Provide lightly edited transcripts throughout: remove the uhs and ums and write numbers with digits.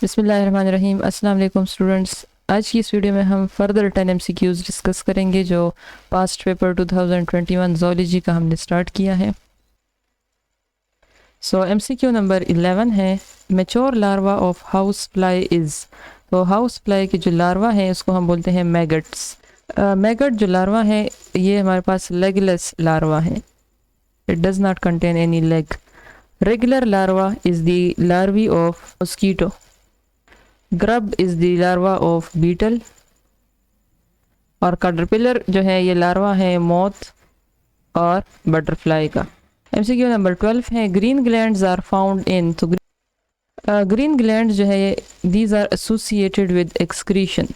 बिस्मिल्लाहिर्रहमानिर्रहीम। अस्सलाम वालेकुम स्टूडेंट्स। आज की इस वीडियो में हम फर्दर 10 MCQs डिस्कस करेंगे जो पास्ट पेपर 2021 ज़ूलॉजी का हमने स्टार्ट किया है। MCQ नंबर 11 है, mature larva of house fly is. तो हाउस फ्लाई के जो लार्वा है उसको हम बोलते हैं मैगट्स। मैगट जो लार्वा है ये हमारे पास लेगलेस लार्वा है, it does not contain any leg. Regular larva is the larvae of mosquito. Grub is the larva of beetle. और कैटरपिलर जो है ये लार्वा है मोथ और बटरफ्लाई का। MCQ नंबर 12 है, green glands are found in. तो ग्रीन ग्लैंड जो है these are associated with excretion.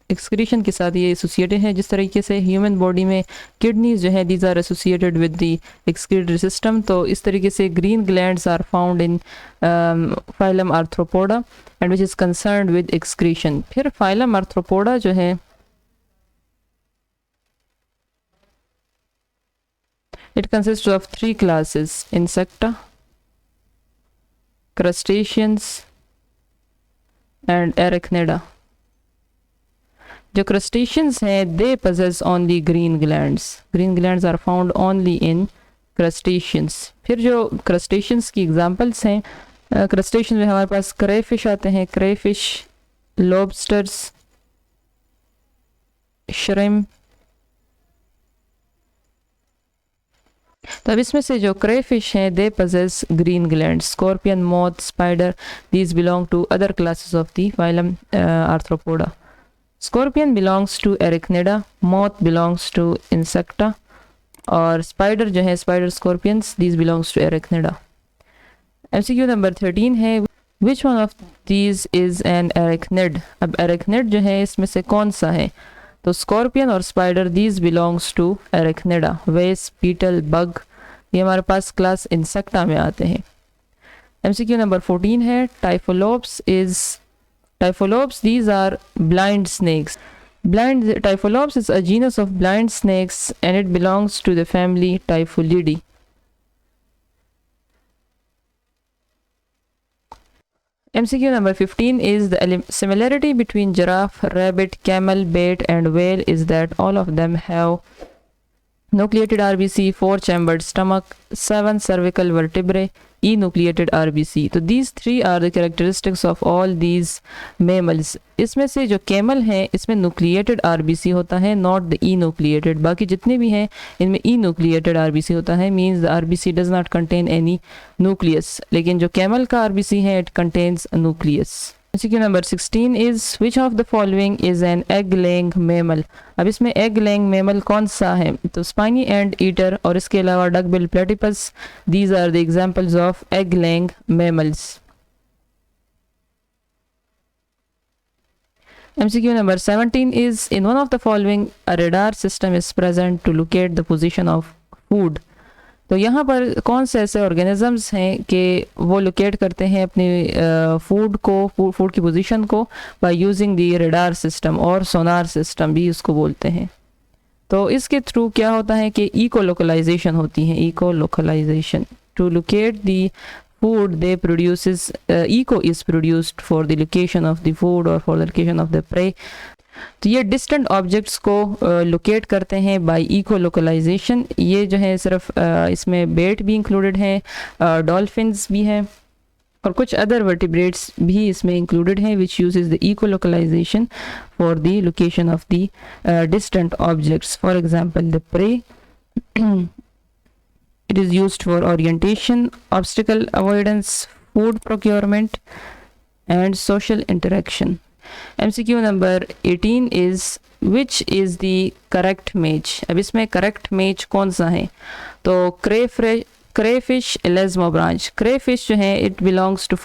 Excretion के साथ ये एसोसिएटेड है। जिस तरीके से ह्यूमन बॉडी में किडनीज जो है these are associated with the excretory system, तो इस तरीके से green glands are found in phylum arthropoda and which is concerned with excretion. फिर फाइलम आर्थ्रोपोडा जो है it consists of 3 classes: insecta, crustaceans and arachnida. जो crustaceans हैं they possess only green glands. Green glands are found only in crustaceans. फिर जो crustaceans की examples हैं, crustaceans में हमारे पास crayfish आते हैं, crayfish, lobsters, shrimp। तो अब इसमें से जो क्रेफिश हैं they possess green gland. Scorpion, moth, spider, these belong to other classes of the phylum Arthropoda. Scorpion belongs to Arachnida, moth belongs to Insecta और स्पाइडर जो है spider scorpions these belongs to Arachnida. MCQ number 13 है, which one of these is an arachnid. अब arachnid जो है इसमें से कौन सा है? तो स्कॉर्पियन और स्पाइडर दीज बिलोंग्स टू एरिक्निडा। वेस, बीटल, बग ये हमारे पास क्लास इंसेक्टा में आते हैं। MCQ नंबर 14 है, Typhlops these are blind snakes. Typhlops is a genus of blind snakes and it belongs to the family Typhlopidae. MCQ number 15 is the similarity between giraffe, rabbit, camel, bat and whale is that all of them have nucleated RBC, 4-chambered stomach, 7 cervical vertebrae, enucleated RBC. तो these 3 are the characteristics of all these mammals. इसमें से जो camel है इसमें nucleated RBC होता है, not the enucleated. बाकी जितने भी हैं इनमें enucleated RBC होता है, means the RBC does not contain any nucleus. लेकिन जो camel का RBC है it contains a nucleus. MCQ number 16 is which of the following is an egg laying mammal। अब इसमें egg laying mammal कौन सा है? तो spiny ant eater और इसके अलावा duckbill platypus, these are the examples of egg laying mammals। MCQ number 17 is in one of the following a radar system is present to locate the position of food। तो यहाँ पर कौन से ऐसे organisms हैं कि वो लोकेट करते हैं अपनी फूड की पोजीशन को by using the radar system और सोनार सिस्टम भी उसको बोलते हैं। तो इसके थ्रू क्या होता है कि इको लोकलाइजेशन होती है। Echolocation to locate the food they produces, echo is produced for the location of the food और for the location of the prey. तो ये डिस्टेंट ऑब्जेक्ट्स को लोकेट करते हैं बाय इको लोकलाइजेशन। ये जो है सिर्फ इसमें बेट भी इंक्लूडेड हैं, डॉल्फिन्स भी हैं और कुछ अदर वर्टिब्रेट्स भी इसमें इंक्लूडेड हैं which uses the echo localization for the location of the distant objects. For example the prey, it is used for orientation, obstacle avoidance, food procurement and social interaction. MCQ number 18 is which is the correct match। अब इसमें correct match कौन सा है? तो crayfish elasmobranch। crayfish जो है it belongs to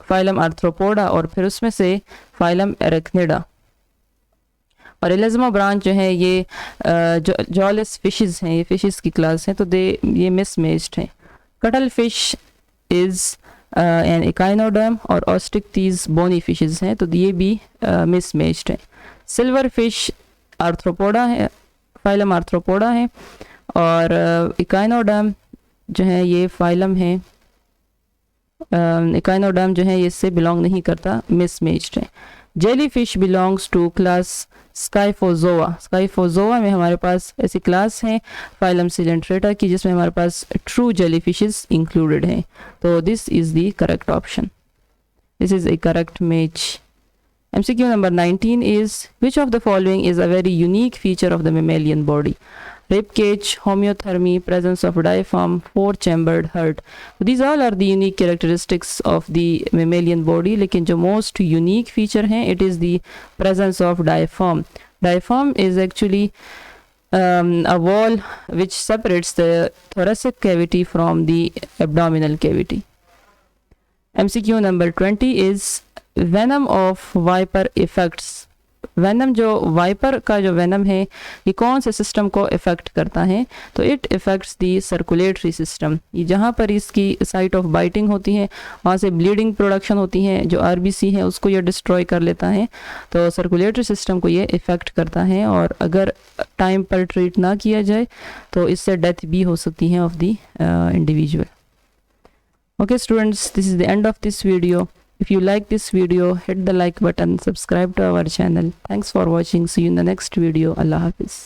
phylum arthropoda और फिर उसमें से फाइलम एरिक्निडा। और elasmobranch जो है ये जो जॉलेस फिशेस हैं, ये फिशेस की क्लास हैं, तो ये मिसमैच्ड हैं। Cuttle fish is and echinoderm और ऑस्टिक्टीज बोनी फिशेस हैं, तो ये भी मिसमैच्ड हैं। सिल्वर फिश आर्थ्रोपोडा है, फाइलम आर्थ्रोपोडा है और इकाइनोडर्म जो है ये फाइलम है इकाइनोडर्म जो है ये इससे बिलोंग नहीं करता, मिसमैच्ड है। Jelly fish belongs to class scyphozoa. Scyphozoa में हमारे पास ऐसी क्लास है फाइलम सिलेंट्रेटा की जिसमें हमारे पास ट्रू जेली फिशेज इंक्लूडेड हैं। तो this is the correct option, this is A correct match. MCQ number 19 is, which of the following is a very unique feature of the mammalian body? Rib cage, homeothermy, presence of diaphragm, four-chambered heart. These all are the unique characteristics of the mammalian body. लेकिन जो most unique feature है, it is the presence of diaphragm. Diaphragm is actually a wall which separates the thoracic cavity from the abdominal cavity. MCQ number 20 is, venom of viper affects. Venom जो wiper का जो venom है ये कौन से system को effect करता है? तो it effects the circulatory system. ये जहाँ पर इसकी साइट ऑफ बाइटिंग होती है वहाँ से ब्लीडिंग प्रोडक्शन होती है, जो आरबीसी है उसको ये डिस्ट्रॉय कर लेता है। तो सर्कुलेटरी सिस्टम को ये इफेक्ट करता है और अगर टाइम पर ट्रीट ना किया जाए तो इससे डेथ भी हो सकती है of the individual. Okay students, this is the end of this video. If you like this video, hit the like button, subscribe to our channel. Thanks for watching. See you in the next video. Allah Hafiz.